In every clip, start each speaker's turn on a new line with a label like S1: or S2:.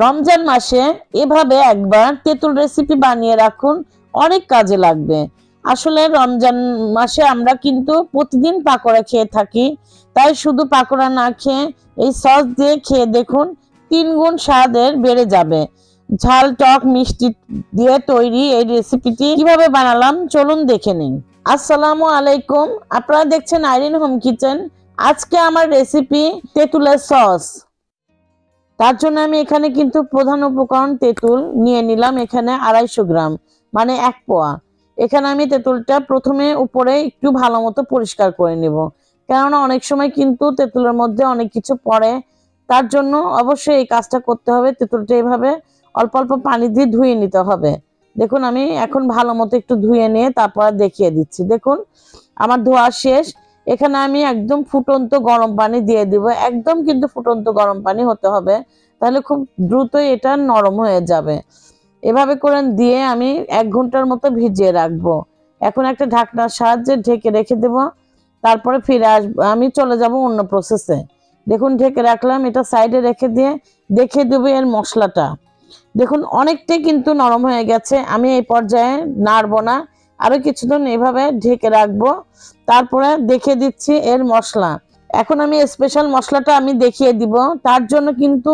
S1: রমজান মাসে এভাবে একবার তেঁতুল রেসিপি বানিয়ে রাখুন, অনেক কাজে লাগবে। আসলে রমজান মাসে আমরা কিন্তু প্রতিদিন পাকোড়া খেয়ে থাকি, তাই শুধু পাকোড়া না খেয়ে এই সস দিয়ে খেয়ে দেখুন, 3 গুণ স্বাদের বেড়ে যাবে। ঝাল টক মিষ্টি দিয়ে তৈরি এই রেসিপিটি কিভাবে বানালাম চলুন দেখে নিন। আসসালামু আলাইকুম, আপনারা দেখছেন আইরিন হোম কিচেন। আজকে আমার রেসিপি তেঁতুলের সস। তার জন্য আমি এখানে কিন্তু প্রধান উপকরণ তেঁতুল নিয়ে নিলাম, এখানে 250 গ্রাম মানে 1 পোয়া। এখানে আমি তেঁতুলটা প্রথমে উপরে একটু ভালো মতো পরিষ্কার করে নিব, কেননা অনেক সময় কিন্তু তেঁতুলের মধ্যে অনেক কিছু পড়ে। তার জন্য অবশ্যই এই কাজটা করতে হবে। তেঁতুলটা এইভাবে অল্প অল্প পানি দিয়ে ধুয়ে নিতে হবে। দেখুন আমি এখন ভালো মতো একটু ধুয়ে নিয়ে তারপর দেখিয়ে দিচ্ছি। দেখুন আমার ধোয়া শেষ। এখানে আমি একদম ফুটন্ত গরম পানি দিয়ে দিব, একদম কিন্তু ফুটন্ত গরম পানি হতে হবে, তাহলে খুব দ্রুতই এটা নরম হয়ে যাবে। এভাবে করে দিয়ে আমি 1 ঘন্টার মতো ভিজিয়ে রাখবো। এখন একটা ঢাকনার সাহায্যে ঢেকে রেখে দেব, তারপরে ফিরে আসবো, আমি চলে যাব অন্য প্রসেসে। দেখুন ঢেকে রাখলাম, এটা সাইডে রেখে দিয়ে দেখিয়ে দেবো এর মশলাটা। দেখুন অনেকটাই কিন্তু নরম হয়ে গেছে, আমি এই পর্যায়ে নাড়বো না, আরো কিছুক্ষণ এভাবে ঢেকে রাখবো। তারপরে দেখিয়ে দিচ্ছি এর মশলা। এখন আমি স্পেশাল মশলাটা আমি দেখিয়ে দিব। তার জন্য কিন্তু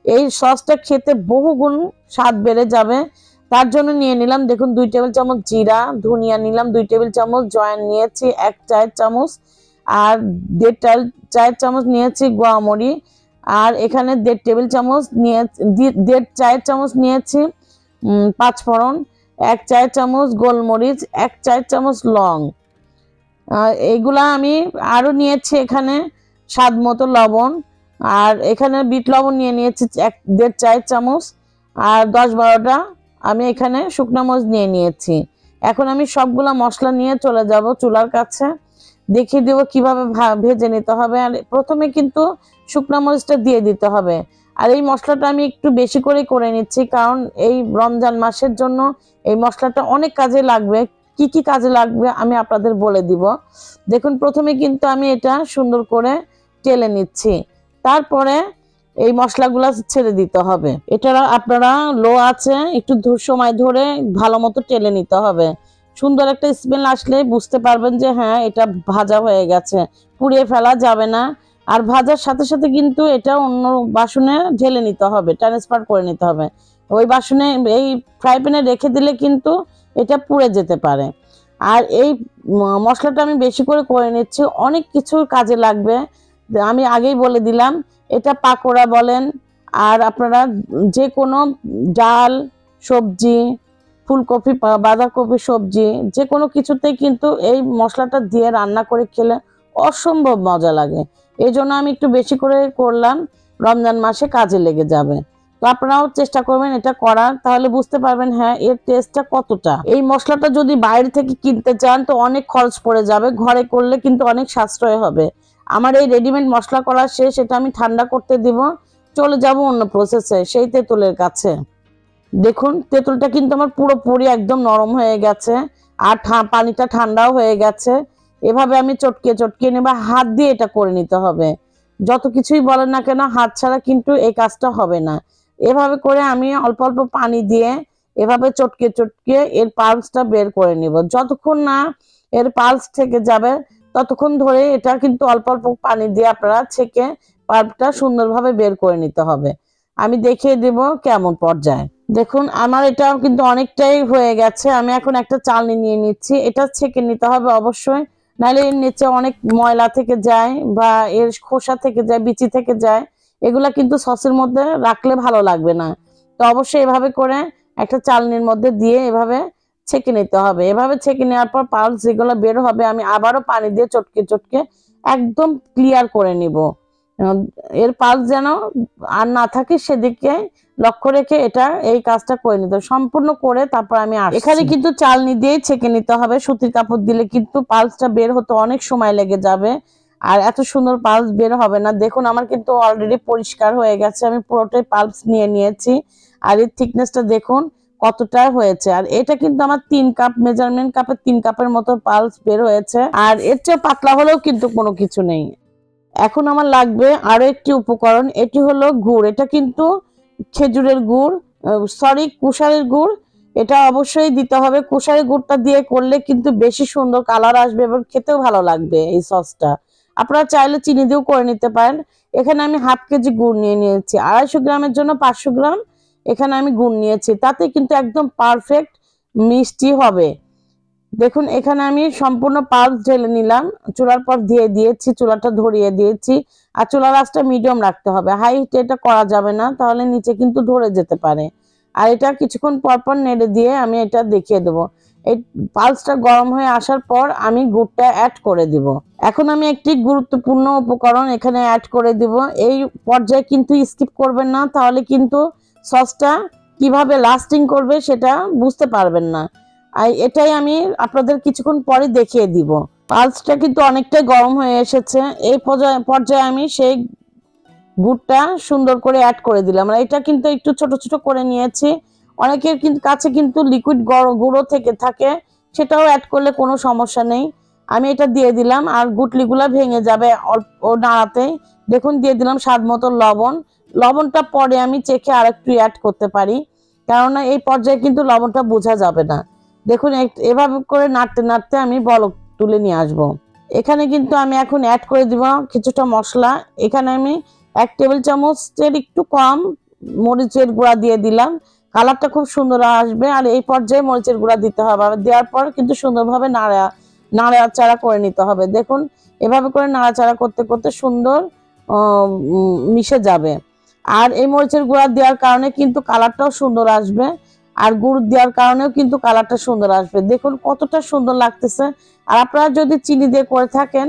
S1: এই সসটা খেতে বহুগুণ স্বাদ বেড়ে যাবে। তার জন্য নিয়ে নিলাম, দেখুন 2 টেবিল চামচ জিরা, ধনিয়া নিলাম 2 টেবিল চামচ, জয়েন নিয়েছি 1 চায়ের চামচ, আর 1.5 চায়ের চামচ নিয়েছি গোয়ামরি, আর এখানে 1.5 টেবিল চামচ নিয়ে 1.5 চায়ের চামচ নিয়েছি 5 ফোড়ন, 1 চায়ের চামচ গোলমরিচ, 1 চায়ের চামচ লং। এইগুলা আমি আরো নিয়েছি এখানে স্বাদ মতো লবণ, আর এখানে বিট লবণ নিয়ে নিয়েছি 1.5 চায়ের চামচ, আর 10-12টা আমি এখানে শুকনো মরিচ নিয়ে নিয়েছি। এখন আমি সবগুলা মশলা নিয়ে চলে যাব চুলার কাছে, দেখিয়ে দেবো কিভাবে ভেজে নিতে হবে। আর প্রথমে কিন্তু শুকনো মরিচটা দিয়ে দিতে হবে। আর এই মশলাটা আমি একটু বেশি করে নিচ্ছি, কারণ এই রমজান মাসের জন্য এই মশলাটা অনেক কাজে লাগবে। কি কি কাজে লাগবে আমি আপনাদের বলে দিব। দেখুন প্রথমে কিন্তু আমি এটা সুন্দর করে টেলে নিচ্ছি, তারপরে এই মশলাগুলা ছেড়ে দিতে হবে। এটা আপনারা লো আছে একটু সময় ধরে ভালো মতো টেলে নিতে হবে। সুন্দর একটা স্মেল আসলে বুঝতে পারবেন যে হ্যাঁ এটা ভাজা হয়ে গেছে, পুড়িয়ে ফেলা যাবে না। আর ভাজার সাথে সাথে কিন্তু এটা অন্য বাসনে ঢেলে নিতে হবে, ট্রান্সফার করে নিতে হবে। ওই বাসনে এই ফ্রাই প্যানে রেখে দিলে কিন্তু এটা পুড়ে যেতে পারে। আর এই মশলাটা আমি বেশি করে নিচ্ছি, অনেক কিছুর কাজে লাগবে। আমি আগেই বলে দিলাম, এটা পাকোড়া বলেন, আর আপনারা যে কোনো ডাল সবজি, ফুলকপি বাঁধাকপি সবজি যে কোনো কিছুতেই কিন্তু এই মশলাটা দিয়ে রান্না করে খেলে অসম্ভব মজা লাগে। এই জন্য আমি একটু বেশি করে করলাম, রমজান মাসে কাজে লেগে যাবে। তো আপনারাও চেষ্টা করবেন এটা করার, তাহলে বুঝতে পারবেন হ্যাঁ এর টেস্টটা কতটা। এই মশলাটা যদি বাইরে থেকে কিনতে চান তো অনেক খরচ পড়ে যাবে, ঘরে করলে কিন্তু অনেক সাশ্রয় হবে। আমার এই রেডিমেড মশলা করা শেষ, এটা আমি ঠান্ডা করতে দিব, চলে যাব অন্য প্রসেসে, সেই তেঁতুলের কাছে। দেখুন তেঁতুলটা কিন্তু আমার পুরোপুরি একদম নরম হয়ে গেছে, আর পানিটা ঠান্ডাও হয়ে গেছে। এভাবে আমি চটকে নেব, হাত দিয়ে এটা করে নিতে হবে। যত কিছুই বলেন না কেন হাত ছাড়া কিন্তু এই কাজটা হবে না। এভাবে করে আমি অল্প অল্প পানি দিয়ে এভাবে চটকে এর পালসটা বের করে নিব। যতক্ষণ না এর পালস থেকে যাবে ততক্ষণ ধরে এটা কিন্তু অল্প অল্প পানি দিয়ে আপনারা ছেঁকে পাল্পটা সুন্দরভাবে বের করে নিতে হবে। আমি দেখিয়ে দেব কেমন পর্যায়ে। দেখুন আমার এটা কিন্তু অনেকটাই হয়ে গেছে। আমি এখন একটা চালনি নিয়ে নিচ্ছি, এটা ছেঁকে নিতে হবে অবশ্যই, নাহলে এর নিচে অনেক ময়লা থেকে যায় বা এর খোসা থেকে যায়, বিচি থেকে যায়, এগুলা কিন্তু সসের মধ্যে রাখলে ভালো লাগবে না। তো অবশ্যই এভাবে করে একটা চালনির মধ্যে দিয়ে এভাবে ছেঁকে নিতে হবে। এভাবে ছেঁকে নেওয়ার পর পালস যেগুলো বের হবে আমি আবারও পানি দিয়ে চটকে একদম ক্লিয়ার করে নিব। এর পালস যেন আর না থাকে সেদিকে লক্ষ্য রেখে এটা এই কাজটা করে নিতে সম্পূর্ণ করে তারপর আমি এখানে কিন্তু চালনি দিয়ে ছেঁকে নিতে হবে। সুতির কাপড় দিলে কিন্তু পালসটা বের হতে অনেক সময় লেগে যাবে, আর এত সুন্দর পালস বের হবে না। দেখুন আমার কিন্তু অলরেডি পরিষ্কার হয়ে গেছে, আমি পুরোটাই পালস নিয়ে নিয়েছি। আর এর থিকনেসটা দেখুন কতটা হয়েছে। আর এটা কিন্তু আমার 3 কাপ মেজারমেন্ট কাপের 3 কাপের মতো পালস বের হয়েছে, আর এর চেয়ে পাতলা হলেও কিন্তু কোনো কিছু নেই। এখন আমার লাগবে আরো একটি উপকরণ, এটি হলো গুড়। এটা কিন্তু খেজুরের গুড়, সরি কুশারের গুড়, এটা অবশ্যই দিতে হবে। কুশারের গুড়টা দিয়ে করলে কিন্তু বেশি সুন্দর কালার আসবে এবং খেতেও ভালো লাগবে এই সসটা। আপনারা চাইলে চিনি দিয়েও করে নিতে পারেন। এখানে আমি হাফ কেজি গুড় নিয়ে নিয়েছি, 250 গ্রামের জন্য 500 গ্রাম এখানে আমি গুড় নিয়েছি, তাতে কিন্তু একদম পারফেক্ট মিষ্টি হবে। দেখুন এখানে আমি সম্পূর্ণ পালস ঢেলে নিলাম, চুলার পর দিয়ে দিয়েছি, চুলাটা ধরিয়ে দিয়েছি। আর চুলার আঁচটা মিডিয়াম রাখতে হবে, হাই হিটে এটা করা যাবে না, তাহলে নিচে কিন্তু ধরে যেতে পারে। আর এটা কিছুক্ষণ পর পর নেড়ে দিয়ে আমি এটা দেখিয়ে দেবো। এই পালসটা গরম হয়ে আসার পর আমি গুড়টা অ্যাড করে দিব। এখন আমি একটি গুরুত্বপূর্ণ উপকরণ এখানে অ্যাড করে দিব। এই পর্যায়ে কিন্তু স্কিপ করবেন না, তাহলে কিন্তু সসটা কিভাবে লাস্টিং করবে সেটা বুঝতে পারবেন না। আর এটাই আমি আপনাদের কিছুক্ষণ পরে দেখিয়ে দিব। পালসটা কিন্তু অনেকটাই গরম হয়ে এসেছে। এই পর্যায়ে আমি সেই গুড়টা সুন্দর করে অ্যাড করে দিলাম। আর এটা কিন্তু একটু ছোট ছোট করে নিয়েছি। অনেকের কিন্তু কাছে কিন্তু লিকুইড গুঁড়ো থেকে থাকে, সেটাও অ্যাড করলে কোনো সমস্যা নেই। আমি এটা দিয়ে দিলাম, আর গুটলিগুলা ভেঙে যাবে অল্প নাড়াতে। দেখুন দিয়ে দিলাম স্বাদ মতো লবণ। লবণটা পরে আমি চেখে আর একটু অ্যাড করতে পারি, কেননা এই পর্যায়ে কিন্তু লবণটা বোঝা যাবে না। দেখুন এভাবে করে নাড়তে নাড়তে আমি বলক তুলে নিয়ে আসবো। এখানে কিন্তু আমি এখন অ্যাড করে দিব কিছুটা মশলা। এখানে আমি 1 টেবিল চামচের একটু কম মরিচের গুঁড়া দিয়ে দিলাম, কালারটা খুব সুন্দর আসবে। আর এই পর্যায়ে মরিচের গুঁড়া দিতে হবে, দেওয়ার পর কিন্তু সুন্দরভাবে নাড়াচাড়া করে নিতে হবে। দেখুন এভাবে করে নাড়াচাড়া করতে করতে সুন্দর মিশে যাবে। আর এই মরিচের গুঁড়া দেওয়ার কারণে কিন্তু কালারটাও সুন্দর আসবে, আর গুড় দেওয়ার কারণেও কিন্তু কালারটা সুন্দর আসবে। দেখুন কতটা সুন্দর লাগতেছে। আর আপনারা যদি চিনি দিয়ে করে থাকেন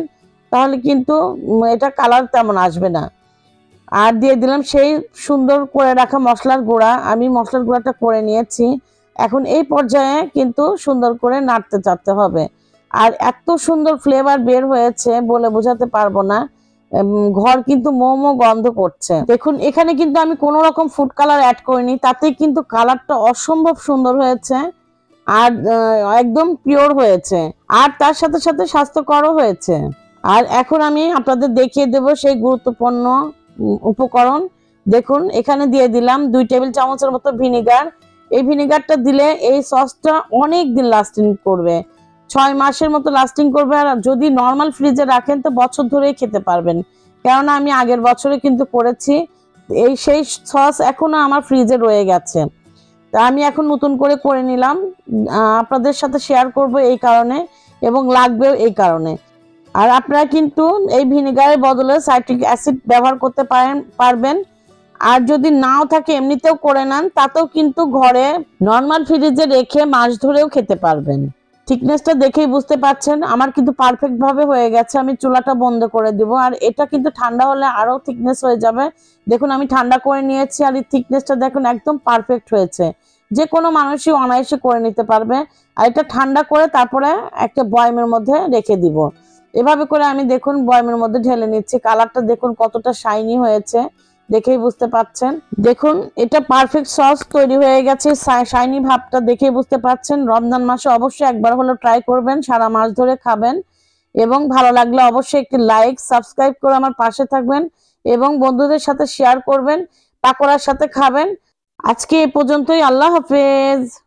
S1: তাহলে কিন্তু এটা কালার তেমন আসবে না। আর দিয়ে দিলাম সেই সুন্দর করে রাখা মশলার গুঁড়া। আমি মশলার গুঁড়াটা করে নিয়েছি। এখন এই পর্যায়ে কিন্তু সুন্দর করে নাড়তে চাড়তে হবে। আর এত সুন্দর ফ্লেভার বের হয়েছে বলে বোঝাতে পারবো না। ঘর কিন্তু মোমো গন্ধ করছে। দেখুন এখানে কিন্তু আমি কোনো রকম ফুড কালার অ্যাড করিনি, তাতে কিন্তু কালারটা অসম্ভব সুন্দর হয়েছে। আর একদম পিওর হয়েছে, আর তার সাথে সাথে স্বাস্থ্যকরও হয়েছে। আর এখন আমি আপনাদের দেখিয়ে দেব সেই গুরুত্বপূর্ণ উপকরণ। দেখুন এখানে দিয়ে দিলাম 2 টেবিল চামচের মতো ভিনেগার। এই ভিনেগারটা দিলে এই সসটা অনেক দিন লাস্টিং করবে, 6 মাসের মতো লাস্টিং করবে। আর যদি নর্মাল ফ্রিজে রাখেন তো বছর ধরেই খেতে পারবেন, কেননা আমি আগের বছরে কিন্তু করেছি। সেই সস এখনো আমার ফ্রিজে রয়ে গেছে, তা আমি এখন নতুন করে নিলাম, আপনাদের সাথে শেয়ার করব এই কারণে, এবং লাগবেও এই কারণে। আর আপনারা কিন্তু এই ভিনেগারের বদলে সাইট্রিক অ্যাসিড ব্যবহার করতে পারবেন। আর যদি নাও থাকে এমনিতেও করে নেন, তাতেও কিন্তু ঘরে নর্মাল ফ্রিজে রেখে মাস ধরেও খেতে পারবেন। থিকনেসটা দেখেই বুঝতে পাচ্ছেন আমার কিন্তু পারফেক্ট ভাবে হয়ে গেছে। আমি চুলাটা বন্ধ করে দিব, আর এটা কিন্তু ঠান্ডা হলে আরো থিকনেস হয়ে যাবে। দেখুন আমি ঠান্ডা করে নিয়েছি, আর এই থিকনেসটা দেখুন একদম পারফেক্ট হয়েছে। যে কোনো মানুষই অনায়াসে করে নিতে পারবে। আর এটা ঠান্ডা করে তারপরে একটা বয়ামের মধ্যে রেখে দিব। এভাবে করে আমি দেখুন বয়ামের মধ্যে ঢেলে নিচ্ছি। কালারটা দেখুন কতটা শাইনি হয়েছে, দেখেই বুঝতে পাচ্ছেন। দেখুন এটা পারফেক্ট সস তৈরি হয়ে গেছে, শাইনি ভাবটা দেখেই বুঝতে পাচ্ছেন। রমজান মাসে অবশ্যই একবার হলো ট্রাই করবেন, সারা মাস ধরে খাবেন। এবং ভালো লাগলে অবশ্যই একটি লাইক সাবস্ক্রাইব করে আমার পাশে থাকবেন, এবং বন্ধুদের সাথে শেয়ার করবেন, পাকোড়ার সাথে খাবেন। আজকে এ পর্যন্তই, আল্লাহ হাফেজ।